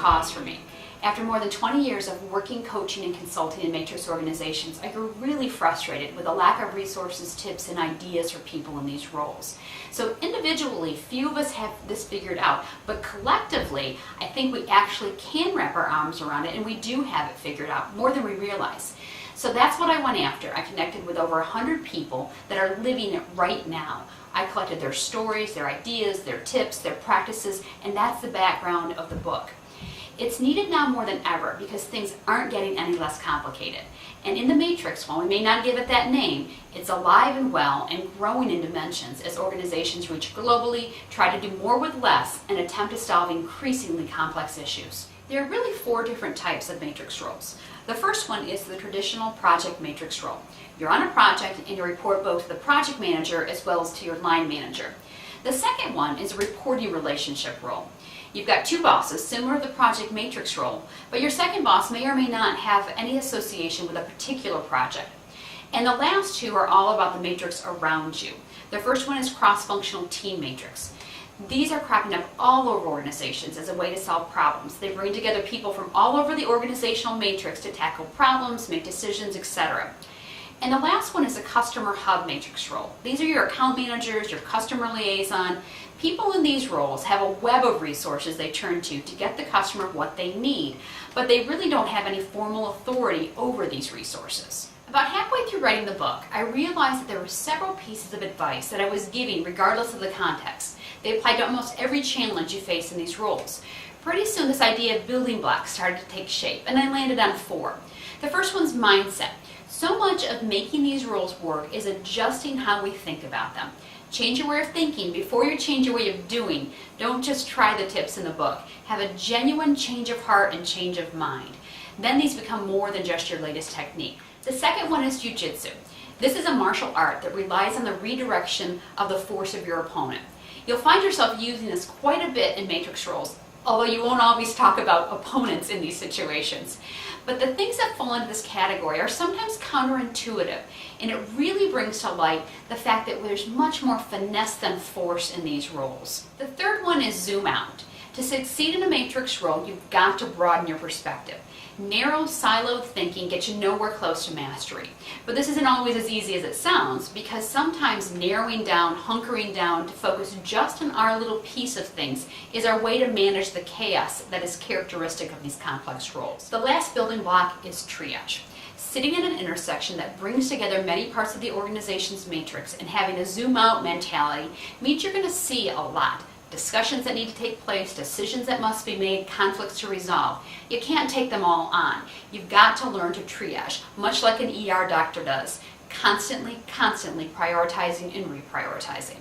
cause for me. After more than 20 years of working, coaching, and consulting in matrix organizations, I grew really frustrated with the lack of resources, tips, and ideas for people in these roles. So individually, few of us have this figured out, but collectively, I think we actually can wrap our arms around it, and we do have it figured out, more than we realize. So that's what I went after. I connected with over 100 people that are living it right now. I collected their stories, their ideas, their tips, their practices, and that's the background of the book. It's needed now more than ever because things aren't getting any less complicated. And in the matrix, while we may not give it that name, it's alive and well and growing in dimensions as organizations reach globally, try to do more with less, and attempt to solve increasingly complex issues. There are really 4 different types of matrix roles. The first one is the traditional project matrix role. You're on a project and you report both to the project manager as well as to your line manager. The second one is a reporting relationship role. You've got 2 bosses, similar to the project matrix role, but your second boss may or may not have any association with a particular project. And the last 2 are all about the matrix around you. The first one is cross-functional team matrix. These are cropping up all over organizations as a way to solve problems. They bring together people from all over the organizational matrix to tackle problems, make decisions, etc. And the last one is a customer hub matrix role. These are your account managers, your customer liaison. People in these roles have a web of resources they turn to get the customer what they need, but they really don't have any formal authority over these resources. About halfway through writing the book, I realized that there were several pieces of advice that I was giving regardless of the context. They applied to almost every challenge you face in these roles. Pretty soon this idea of building blocks started to take shape, and I landed on 4. The first one's mindset. So much of making these roles work is adjusting how we think about them. Change your way of thinking before you change your way of doing. Don't just try the tips in the book. Have a genuine change of heart and change of mind. Then these become more than just your latest technique. The second one is Jiu-Jitsu. This is a martial art that relies on the redirection of the force of your opponent. You'll find yourself using this quite a bit in matrix roles, although you won't always talk about opponents in these situations. But the things that fall into this category are sometimes counterintuitive, and it really brings to light the fact that there's much more finesse than force in these roles. The third one is zoom out. To succeed in a matrix role, you've got to broaden your perspective. Narrow, siloed thinking gets you nowhere close to mastery. But this isn't always as easy as it sounds, because sometimes narrowing down, hunkering down to focus just on our little piece of things is our way to manage the chaos that is characteristic of these complex roles. The last building block is triage. Sitting at an intersection that brings together many parts of the organization's matrix and having a zoom out mentality means you're going to see a lot. Discussions that need to take place, decisions that must be made, conflicts to resolve. You can't take them all on. You've got to learn to triage, much like an ER doctor does, constantly prioritizing and reprioritizing.